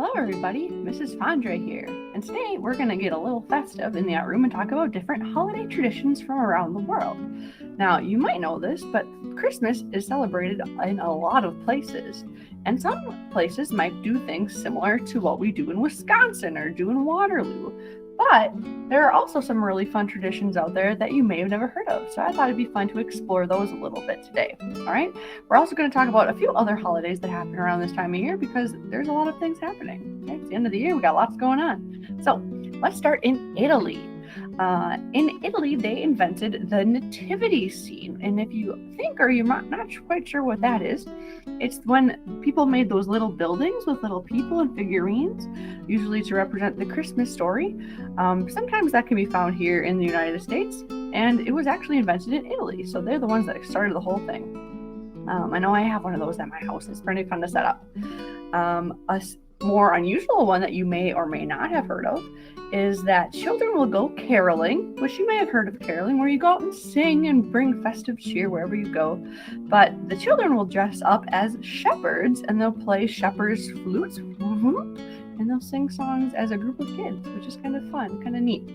Hello everybody, Mrs. Fondre here, and today we're going to get a little festive in the Out Room and talk about different holiday traditions from around the world. Now, you might know this, but Christmas is celebrated in a lot of places, and some places might do things similar to what we do in Wisconsin or do in Waterloo. But there are also some really fun traditions out there that you may have never heard of, so I thought it'd be fun to explore those a little bit today. All right, we're also going to talk about a few other holidays that happen around this time of year because there's a lot of things happening. Okay? It's the end of the year, we got lots going on. So let's start in Italy. In Italy, they invented the nativity scene, and if you think or you're not quite sure what that is, it's when people made those little buildings with little people and figurines, usually to represent the Christmas story. Sometimes that can be found here in the United States, and it was actually invented in Italy, so they're the ones that started the whole thing. I know I have one of those at my house. It's pretty fun to set up. A more unusual one that you may or may not have heard of is that children will go caroling, which you may have heard of caroling, where you go out and sing and bring festive cheer wherever you go. But the children will dress up as shepherds and they'll play shepherd's flutes and they'll sing songs as a group of kids, which is kind of fun, kind of neat.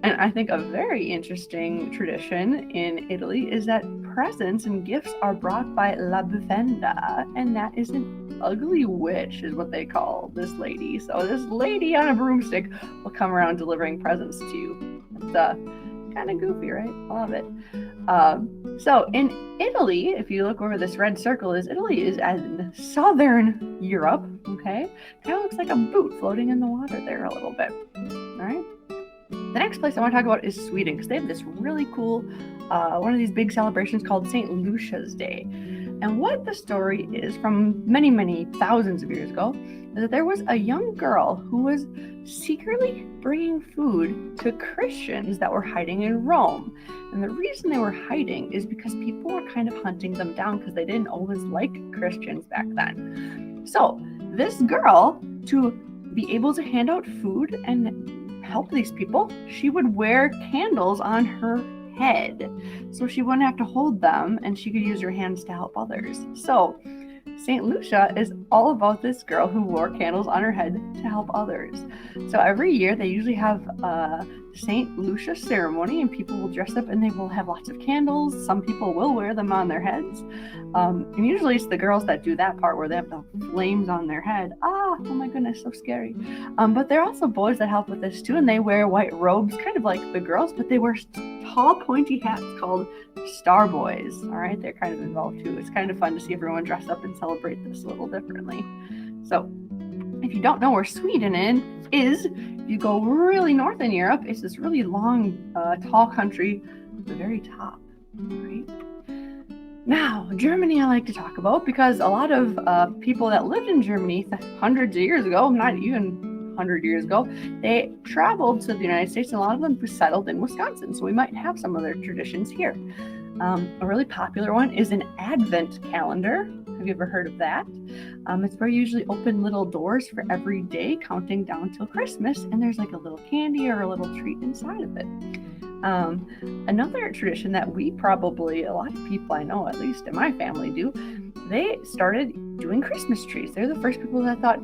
And I think a very interesting tradition in Italy is that presents and gifts are brought by la bufanda, and that is an ugly witch is what they call this lady. So this lady on a broomstick will come around delivering presents to you. It's kind of goofy, right? I love it. So in Italy, if you look where this red circle is, Italy is in southern Europe, okay? Kind of looks like a boot floating in the water there a little bit, all right? The next place I want to talk about is Sweden, because they have this really cool, one of these big celebrations called St. Lucia's Day. And what the story is from many, many thousands of years ago is that there was a young girl who was secretly bringing food to Christians that were hiding in Rome. And the reason they were hiding is because people were kind of hunting them down because they didn't always like Christians back then. So this girl, to be able to hand out food and help these people, she would wear candles on her head so she wouldn't have to hold them and she could use her hands to help others. So St. Lucia is all about this girl who wore candles on her head to help others. So every year they usually have a St. Lucia ceremony and people will dress up and they will have lots of candles. Some people will wear them on their heads. And usually it's the girls that do that part where they have the flames on their head. Oh my goodness, so scary. But there are also boys that help with this too, and they wear white robes, kind of like the girls, but they wear tall, pointy hats called Star Boys. All right, they're kind of involved too. It's kind of fun to see everyone dress up and celebrate this a little differently. So if you don't know where Sweden is, if you go really north in Europe, it's this really long, tall country at the very top, right? Now, Germany I like to talk about because a lot of people that lived in Germany hundreds of years ago, not even 100 years ago, they traveled to the United States, and a lot of them settled in Wisconsin. So we might have some of their traditions here. A really popular one is an Advent calendar. Have you ever heard of that? It's where you usually open little doors for every day, counting down till Christmas, and there's like a little candy or a little treat inside of it. Another tradition that we probably, a lot of people I know, at least in my family, do, they started doing Christmas trees. They're the first people that thought,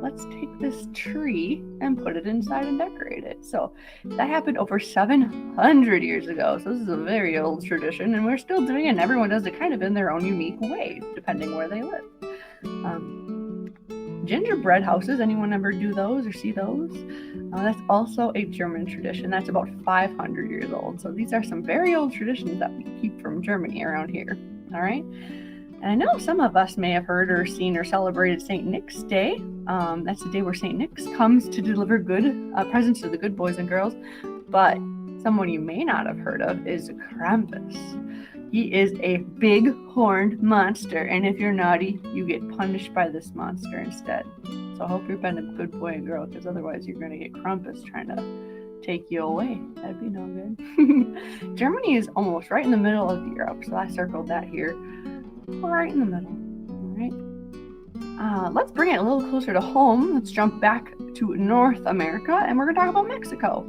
let's take this tree and put it inside and decorate it. So that happened over 700 years ago. So this is a very old tradition, and we're still doing it, and everyone does it kind of in their own unique way, depending where they live. Gingerbread houses, anyone ever do those or see those? That's also a German tradition. That's about 500 years old. So these are some very old traditions that we keep from Germany around here. All right. And I know some of us may have heard or seen or celebrated St. Nick's Day. That's the day where St. Nick's comes to deliver good presents to the good boys and girls. But someone you may not have heard of is Krampus. He is a big horned monster, and if you're naughty, you get punished by this monster instead. So I hope you're being a good boy and girl, because otherwise you're going to get Krampus trying to take you away. That'd be no good. Germany is almost right in the middle of Europe, so I circled that here. Right in the middle. All right. Let's bring it a little closer to home. Let's jump back to North America, and we're going to talk about Mexico.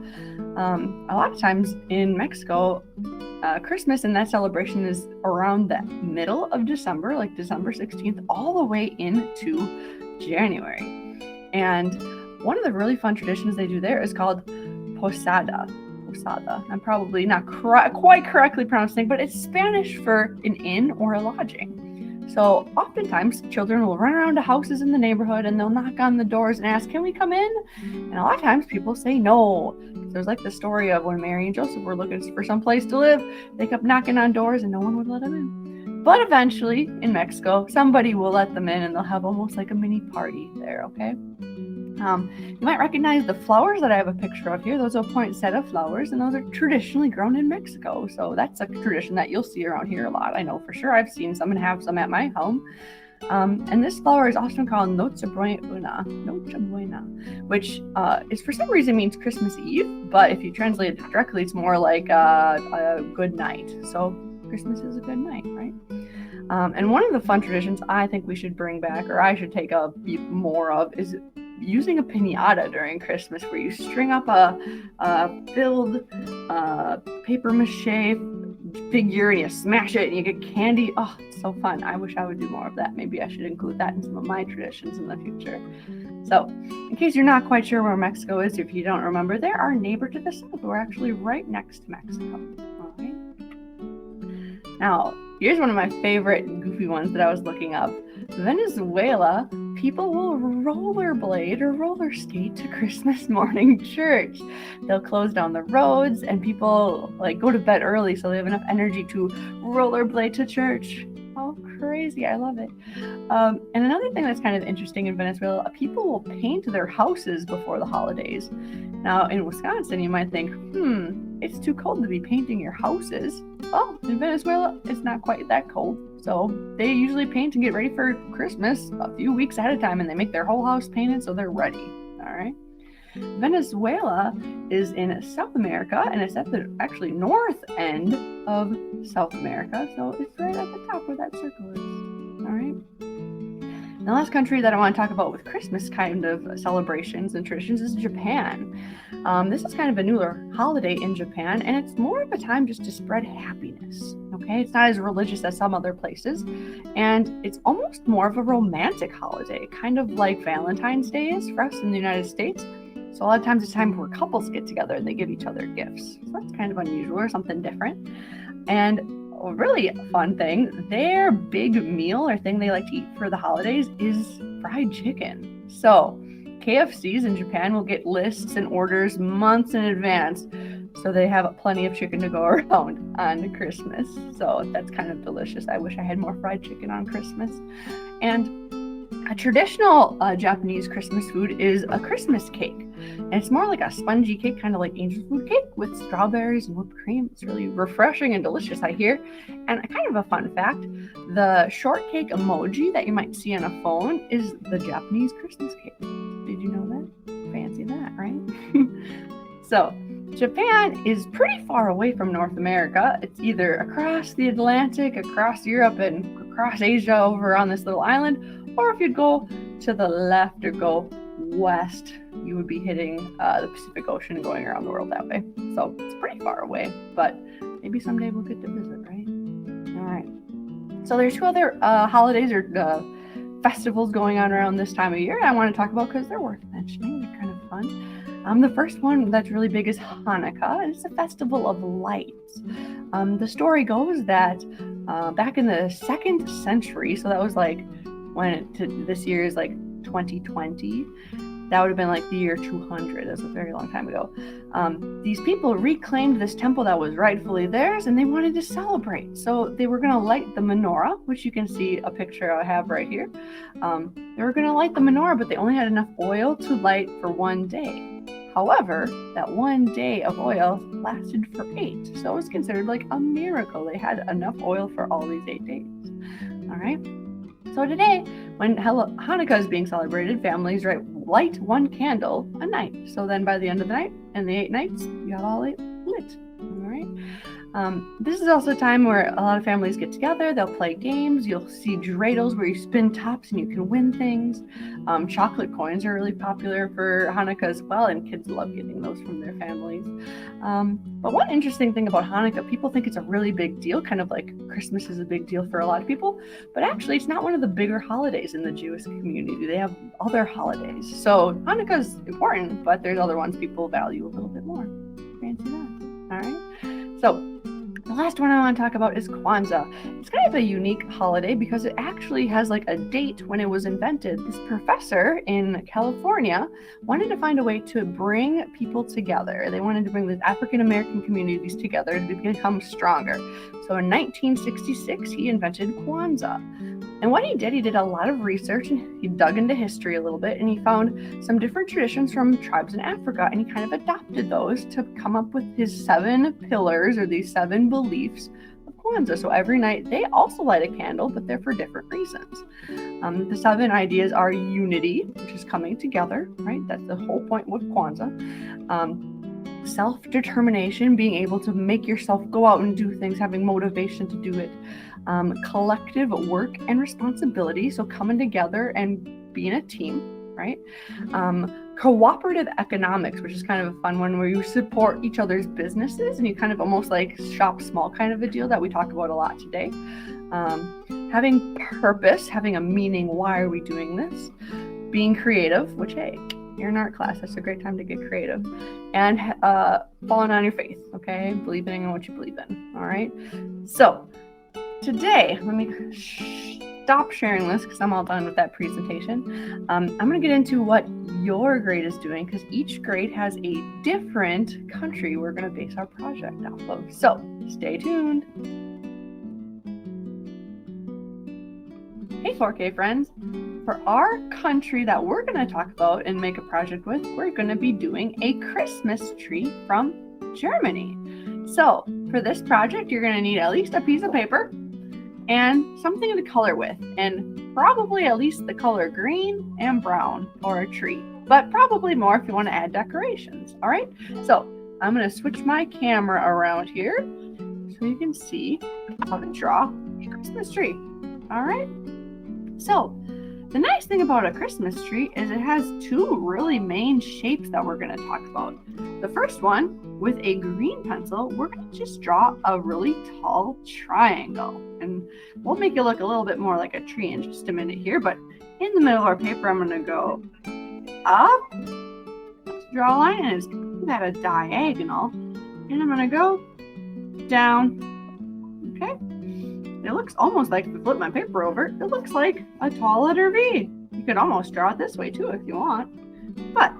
A lot of times in Mexico, Christmas and that celebration is around the middle of December, like December 16th, all the way into January. And one of the really fun traditions they do there is called posada. I'm probably not quite correctly pronouncing, but it's Spanish for an inn or a lodging. So oftentimes children will run around to houses in the neighborhood and they'll knock on the doors and ask, "Can we come in?" And a lot of times people say no. There's like the story of when Mary and Joseph were looking for some place to live. They kept knocking on doors and no one would let them in. But eventually in Mexico, somebody will let them in and they'll have almost like a mini party there, okay? You might recognize the flowers that I have a picture of here. Those are poinsettia flowers, and those are traditionally grown in Mexico. So that's a tradition that you'll see around here a lot. I know for sure. I've seen some and have some at my home. And this flower is often called Noche Buena, which is for some reason means Christmas Eve, but if you translate it directly, it's more like a good night. So Christmas is a good night, right? And one of the fun traditions I think we should bring back, or I should take up more of, is using a piñata during Christmas, where you string up a filled paper mache figure and you smash it and you get candy. Oh, it's so fun. I wish I would do more of that. Maybe I should include that in some of my traditions in the future. So, in case you're not quite sure where Mexico is, if you don't remember, they're our neighbor to the south. We're actually right next to Mexico. All right. Now, here's one of my favorite goofy ones that I was looking up. Venezuela, people will rollerblade or roller skate to Christmas morning church. They'll close down the roads and people go to bed early so they have enough energy to rollerblade to church. Oh, crazy. I love it. And another thing that's kind of interesting in Venezuela, people will paint their houses before the holidays. Now, in Wisconsin, you might think, it's too cold to be painting your houses. Well, in Venezuela, it's not quite that cold. So they usually paint and get ready for Christmas a few weeks ahead of time, and they make their whole house painted so they're ready. All right. Venezuela is in South America, and it's at the actually north end of South America. So it's right at the top where that circle is. All right. The last country that I want to talk about with Christmas kind of celebrations and traditions is Japan. This is kind of a newer holiday in Japan, and it's more of a time just to spread happiness. Okay, it's not as religious as some other places, and it's almost more of a romantic holiday, kind of like Valentine's Day is for us in the United States. So a lot of times it's time where couples get together and they give each other gifts. So that's kind of unusual or something different. And a really fun thing, their big meal or thing they like to eat for the holidays is fried chicken. So KFCs in Japan will get lists and orders months in advance, so they have plenty of chicken to go around on Christmas. So that's kind of delicious. I wish I had more fried chicken on Christmas. And a traditional Japanese Christmas food is a Christmas cake. And it's more like a spongy cake, kind of like angel food cake with strawberries and whipped cream. It's really refreshing and delicious, I hear. And kind of a fun fact, the shortcake emoji that you might see on a phone is the Japanese Christmas cake. Did you know that? Fancy that, right? So, Japan is pretty far away from North America. It's either across the Atlantic, across Europe, and across Asia over on this little island, or if you'd go to the left or go west, you would be hitting the Pacific Ocean and going around the world that way. So it's pretty far away, but maybe someday we'll get to visit, right? All right. So there's two other holidays or festivals going on around this time of year I want to talk about because they're worth mentioning. They're kind of fun. The first one that's really big is Hanukkah, and it's a festival of lights. The story goes that back in the 2nd century, so that was this year is 2020, that would have been the year 200. That's a very long time ago. These people reclaimed this temple that was rightfully theirs, and they wanted to celebrate. So they were going to light the menorah, which you can see a picture I have right here. They were going to light the menorah, but they only had enough oil to light for one day. However, that one day of oil lasted for 8. So it was considered like a miracle. They had enough oil for all these 8 days. All right. So today, when Hanukkah is being celebrated, families light one candle a night. So then by the end of the night and the 8 nights, you have all 8 lit. All right. This is also a time where a lot of families get together. They'll play games. You'll see dreidels where you spin tops and you can win things. Chocolate coins are really popular for Hanukkah as well, and kids love getting those from their families. But one interesting thing about Hanukkah, people think it's a really big deal, kind of like Christmas is a big deal for a lot of people, but actually it's not one of the bigger holidays in the Jewish community. They have other holidays. So Hanukkah is important, but there's other ones people value a little bit more. Fancy that. All right. So the last one I want to talk about is Kwanzaa. It's kind of a unique holiday because it actually has like a date when it was invented. This professor in California wanted to find a way to bring people together. They wanted to bring the African American communities together to become stronger. So in 1966, he invented Kwanzaa. And what he did a lot of research, and he dug into history a little bit, and he found some different traditions from tribes in Africa, and he kind of adopted those to come up with his 7 pillars, or these 7 beliefs of Kwanzaa. So every night they also light a candle, but they're for different reasons. The 7 ideas are unity, which is coming together, right? That's the whole point with Kwanzaa. Self-determination, being able to make yourself go out and do things, having motivation to do it. Collective work and responsibility, so coming together and being a team, right? Cooperative economics, which is kind of a fun one where you support each other's businesses and you kind of almost like shop small kind of a deal that we talk about a lot today. Having purpose, having a meaning, why are we doing this? Being creative, which, hey, you're in art class, that's a great time to get creative. And falling on your faith, okay? Believing in what you believe in, all right? So today, let me stop sharing this because I'm all done with that presentation. I'm going to get into what your grade is doing because each grade has a different country we're going to base our project off of. So stay tuned. Hey 4K friends, for our country that we're going to talk about and make a project with, we're going to be doing a Christmas tree from Germany. So for this project, you're going to need at least a piece of paper and something to color with, and probably at least the color green and brown for a tree, but probably more if you want to add decorations. All right, so I'm going to switch my camera around here so you can see how to draw a Christmas tree. All right, so the nice thing about a Christmas tree is it has 2 really main shapes that we're going to talk about. The first one, with a green pencil, we're going to just draw a really tall triangle. And we'll make it look a little bit more like a tree in just a minute here. But in the middle of our paper, I'm going to go up, draw a line, and it's at a diagonal. And I'm going to go down. Okay? It looks almost like, if I flip my paper over, it looks like a tall letter V. You could almost draw it this way too if you want. But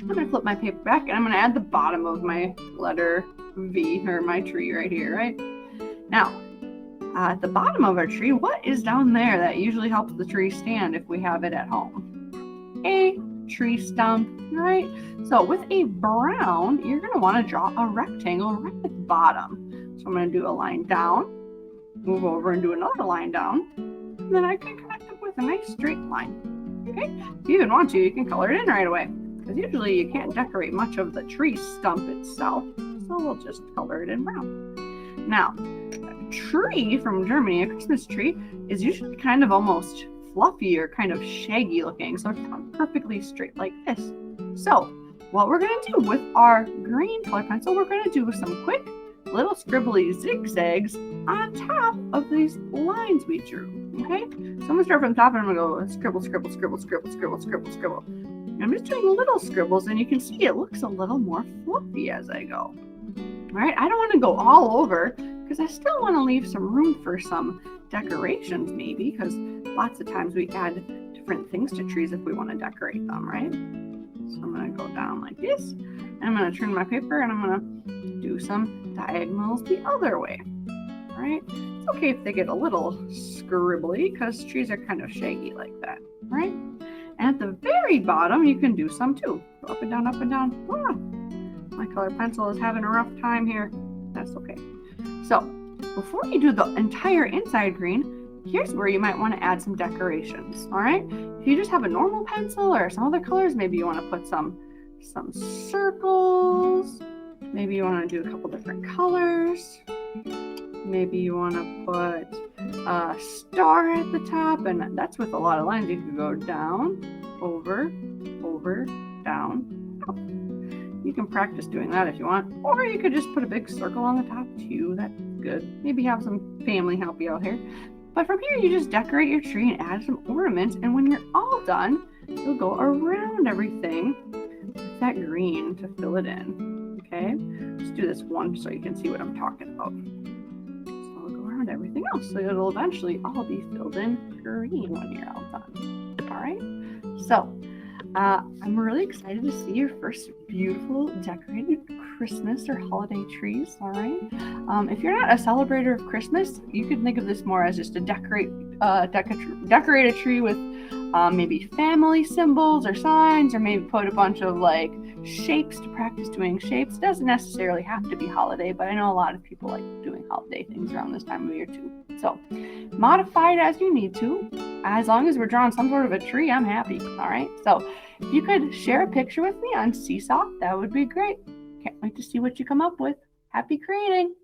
I'm going to flip my paper back and I'm going to add the bottom of my letter V, or my tree right here, right? Now, at the bottom of our tree, what is down there that usually helps the tree stand if we have it at home? A tree stump, right? So with a brown, you're going to want to draw a rectangle right at the bottom. So I'm going to do a line down, move over and do another line down, and then I can connect it with a nice straight line. Okay? If you even want to, you can color it in right away, because usually you can't decorate much of the tree stump itself, so we'll just color it in brown. Now, a tree from Germany, a Christmas tree, is usually kind of almost fluffy or kind of shaggy looking, so it's not perfectly straight like this. So what we're going to do with our green color pencil, we're going to do some quick little scribbly zigzags on top of these lines we drew. Okay, so I'm going to start from the top and I'm going to go scribble, scribble, scribble, scribble, scribble, scribble, scribble. And I'm just doing little scribbles, and you can see it looks a little more fluffy as I go. All right, I don't want to go all over because I still want to leave some room for some decorations maybe, because lots of times we add different things to trees if we want to decorate them, right? So I'm going to go down like this, and I'm going to turn my paper and I'm going to do some diagonals the other way. All right, it's okay if they get a little scribbly because trees are kind of shaggy like that, right? And at the very bottom, you can do some too. Go up and down, up and down. Ah, my color pencil is having a rough time here. That's okay. So before you do the entire inside green, here's where you might want to add some decorations. All right, if you just have a normal pencil or some other colors, maybe you want to put some circles, Maybe you want to do a couple different colors. Maybe you want to put a star at the top, and that's with a lot of lines. You could go down, over, down, up. You can practice doing that if you want, or you could just put a big circle on the top too. That's good. Maybe have some family help you out here. But from here, you just decorate your tree and add some ornaments, and when you're all done, you'll go around everything with that green to fill it in. Okay, let's do this one so you can see what I'm talking about. So I'll go around everything else, so it'll eventually all be filled in green when you're all done. All right, so I'm really excited to see your first beautiful decorated Christmas or holiday trees. All right. If you're not a celebrator of Christmas, you could think of this more as just to decorate a tree with maybe family symbols or signs, or maybe put a bunch of like shapes to practice doing shapes. It doesn't necessarily have to be holiday, but I know a lot of people like doing holiday things around this time of year too. So modify it as you need to. As long as we're drawing some sort of a tree, I'm happy. All right. So if you could share a picture with me on Seesaw, that would be great. Can't wait to see what you come up with. Happy creating!